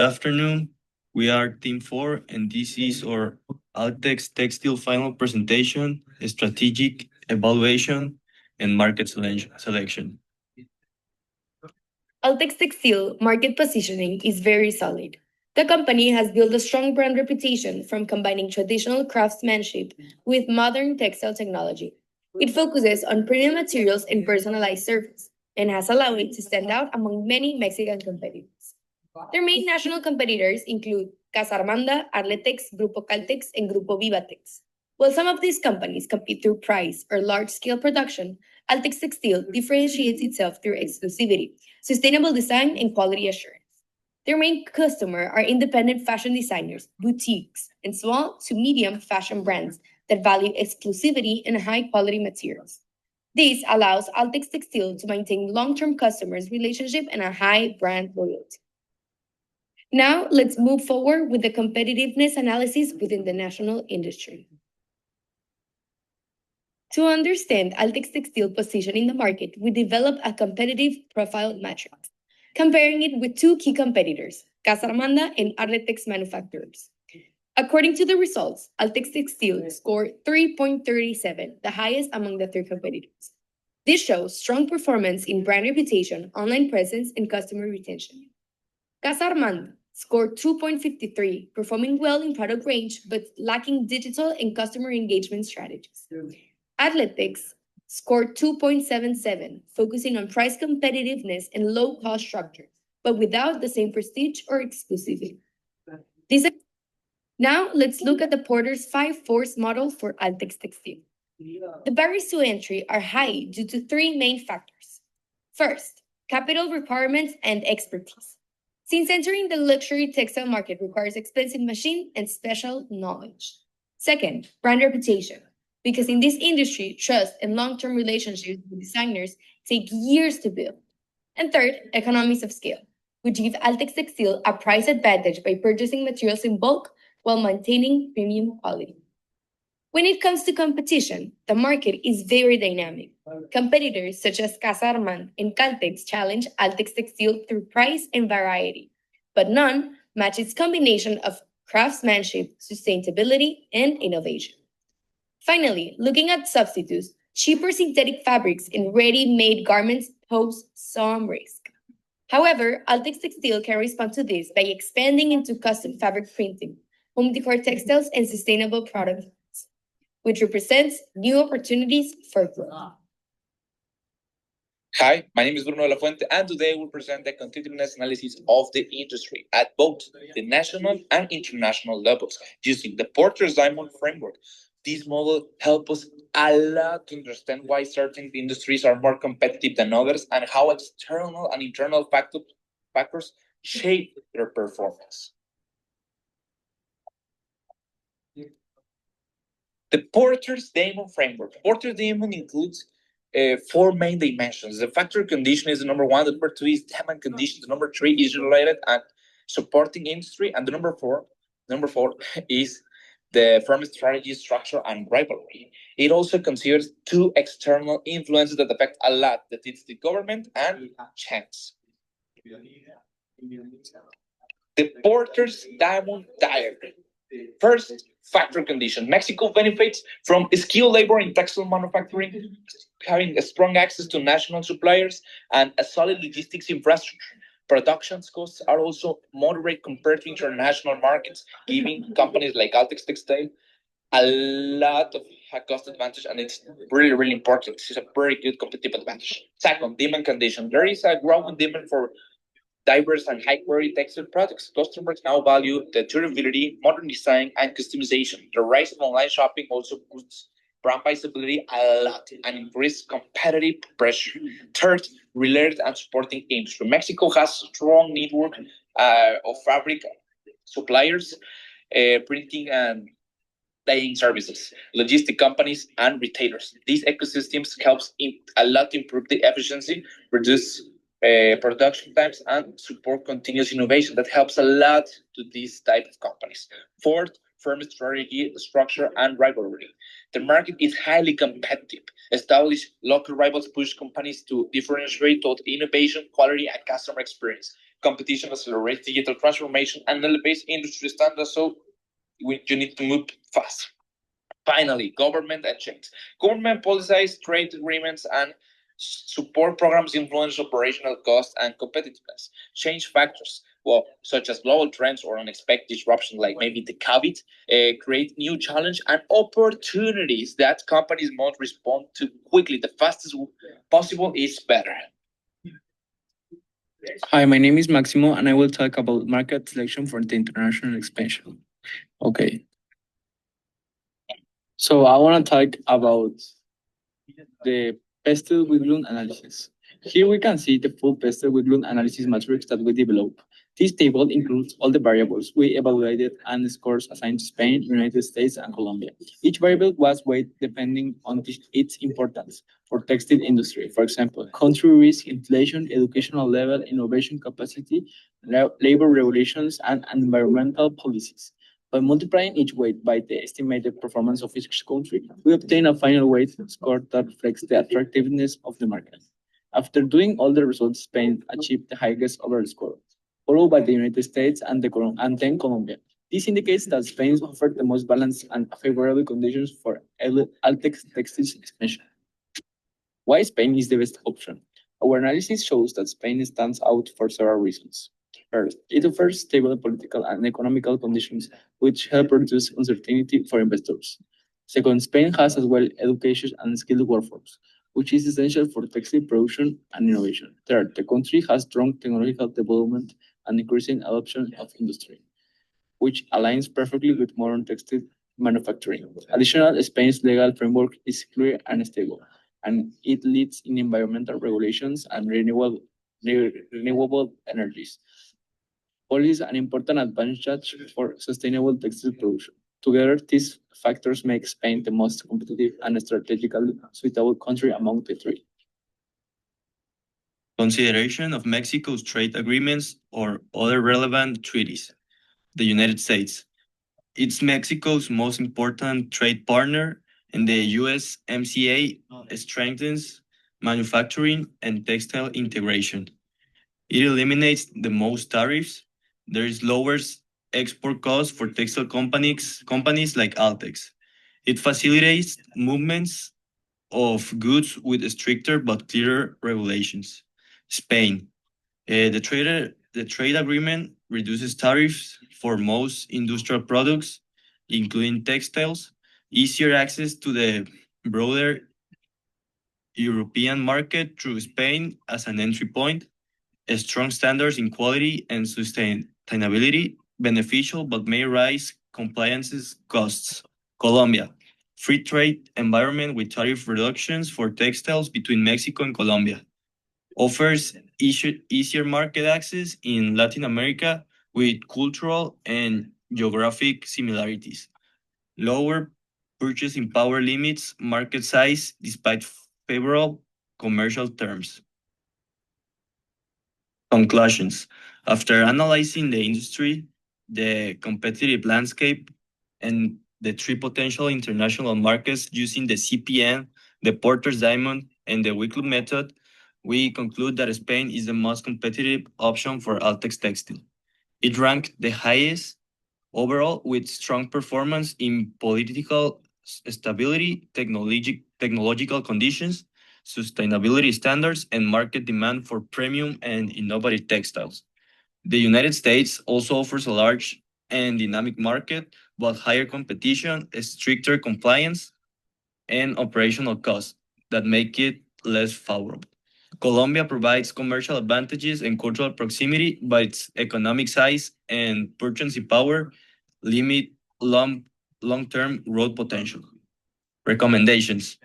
Afternoon. We are Team 4, and this is our Altex Textile final presentation, strategic evaluation, and market selection. Altex Textile market positioning is very solid. The company has built a strong brand reputation from combining traditional craftsmanship with modern textile technology. It focuses on premium materials and personalized service, and has allowed it to stand out among many Mexican competitors. Their main national competitors include Casa Armanda, Arletex, Grupo Caltex, and Grupo Vivatex. While some of these companies compete through price or large scale production, Altex Textile differentiates itself through exclusivity, sustainable design, and quality assurance. Their main customer are independent fashion designers, boutiques, and small to medium fashion brands that value exclusivity and high quality materials. This allows Altex Textile to maintain long-term customers' relationship and a high brand loyalty. Now, let's move forward with the competitiveness analysis within the national industry. To understand Altex Textile position in the market, we developed a competitive profile matrix, comparing it with two key competitors, Casa Armanda and Arletex manufacturers. According to the results, Altex Textile scored 3.37, the highest among the three competitors. This shows strong performance in brand reputation, online presence, and customer retention. Casa Armanda scored 2.53, performing well in product range but lacking digital and customer engagement strategies. Athletics scored 2.77, focusing on price competitiveness and low cost structure, but without the same prestige or exclusivity. Now, let's look at the Porter's 5 force model for Altex Textile. The barriers to entry are high due to three main factors. First, capital requirements and expertise. Since entering the luxury textile market requires expensive machine and special knowledge. Second, brand reputation. Because in this industry, trust and long-term relationships with designers take years to build. And third, economies of scale, which give Altex Textile a price advantage by purchasing materials in bulk while maintaining premium quality. When it comes to competition, the market is very dynamic. Competitors such as Casa Armand and Caltex challenge Altex Textile through price and variety, but none match its combination of craftsmanship, sustainability, and innovation. Finally, looking at substitutes, cheaper synthetic fabrics in ready-made garments pose some risk. However, Altex Textile can respond to this by expanding into custom fabric printing, home decor textiles, and sustainable products, which represents new opportunities for growth. Hi, my name is Bruno de la Fuente, and today we'll present the competitiveness analysis of the industry at both the national and international levels using the Porter's Diamond framework. This model helps us a lot to understand why certain industries are more competitive than others and how external and internal factors shape their performance. The Porter's Diamond framework. Porter's Diamond includes four main dimensions. The factor condition is the number one. The number two is demand condition. The number three is related and supporting industry, and the number four is the firm strategy, structure, and rivalry. It also considers two external influences that affect a lot. That it's the government and chance. The Porter's Diamond diagram. First, factor condition. Mexico benefits from skilled labor in textile manufacturing, having a strong access to national suppliers and a solid logistics infrastructure. Production costs are also moderate compared to international markets, giving companies like Altex Textile a lot of cost advantage, and it's really, really important. This is a very good competitive advantage. Second, demand condition. There is a growing demand for diverse and high-quality textile products. Customers now value the durability, modern design, and customization. The rise of online shopping also boosts brand visibility a lot and increases competitive pressure. Third, related and supporting industry. Mexico has a strong network of fabric suppliers, printing and dyeing services, logistic companies, and retailers. These ecosystems helps a lot improve the efficiency, reduce production times, and support continuous innovation. That helps a lot to these type of companies. Fourth, firm strategy, structure, and rivalry. The market is highly competitive. Established local rivals push companies to differentiate toward innovation, quality, and customer experience. competition accelerates digital transformation and elevates industry standards. So you need to move fast. Finally, government and change. Government policies, trade agreements, and support programs influence operational costs and competitiveness. Change factors, well, such as global trends or unexpected disruption, like maybe the COVID, create new challenge and opportunities that companies must respond to quickly. The fastest possible is better. Hi, my name is Maximo, and I will talk about market selection for the international expansion. Okay. So I want to talk about the Pestel-Wiglund analysis. Here we can see the full Pestel-Wiglund analysis matrix that we developed. This table includes all the variables we evaluated and scores assigned to Spain, United States, and Colombia. Each variable was weighted depending on its importance for textile industry. For example, country risk, inflation, educational level, innovation capacity, labor regulations, and environmental policies. By multiplying each weight by the estimated performance of each country, we obtain a final weight score that reflects the attractiveness of the market. After doing all the results, Spain achieved the highest overall score, followed by the United States and then Colombia. This indicates that Spain offered the most balanced and favorable conditions for Altex textiles expansion. Why Spain is the best option? Our analysis shows that Spain stands out for several reasons. First, it offers stable political and economical conditions which help reduce uncertainty for investors. Second, Spain has as well education and skilled workforce, which is essential for textile production and innovation. Third, the country has strong technological development and increasing adoption of industry, which aligns perfectly with modern textile manufacturing. Additionally, Spain's legal framework is clear and stable, and it leads in environmental regulations and renewable energies. All is an important advantage for sustainable textile production. Together, these factors make Spain the most competitive and strategically suitable country among the three. Consideration of Mexico's trade agreements or other relevant treaties. The United States. It's Mexico's most important trade partner, and the USMCA strengthens manufacturing and textile integration. It eliminates the most tariffs. There is lowers export costs for textile companies like Altex. It facilitates movements of goods with stricter but clearer regulations. Spain. The trade agreement reduces tariffs for most industrial products, including textiles, easier access to the broader European market through Spain as an entry point, strong standards in quality and sustainability, beneficial but may rise compliance costs. Colombia. Free trade environment with tariff reductions for textiles between Mexico and Colombia. Offers easier market access in Latin America with cultural and geographic similarities. Lower purchasing power limits market size despite favorable commercial terms. Conclusions. After analyzing the industry, the competitive landscape, and the three potential international markets using the CPN, the Porter's Diamond, and the Wicklow method, we conclude that Spain is the most competitive option for Altex Textile. It ranked the highest overall with strong performance in political stability, technological conditions, sustainability standards, and market demand for premium and innovative textiles. The United States also offers a large and dynamic market, but higher competition, stricter compliance, and operational costs that make it less favorable. Colombia provides commercial advantages and cultural proximity, but its economic size and purchasing power limit long-term growth potential. Recommendations.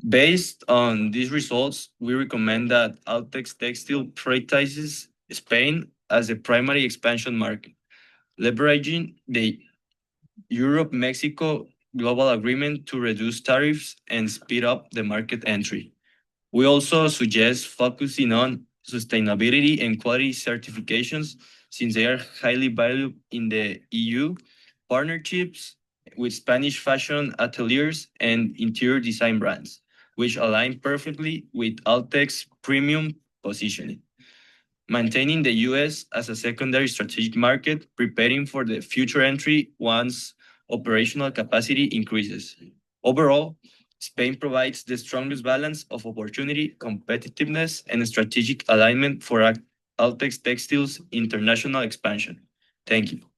Based on these results, we recommend that Altex Textile prioritizes Spain as a primary expansion market, leveraging the Europe-Mexico global agreement to reduce tariffs and speed up the market entry. We also suggest focusing on sustainability and quality certifications since they are highly valued in the EU, partnerships with Spanish fashion ateliers and interior design brands, which align perfectly with Altex premium positioning. maintaining the US as a secondary strategic market, preparing for the future entry once operational capacity increases. Overall, Spain provides the strongest balance of opportunity, competitiveness, and strategic alignment for Altex Textile's international expansion. Thank you.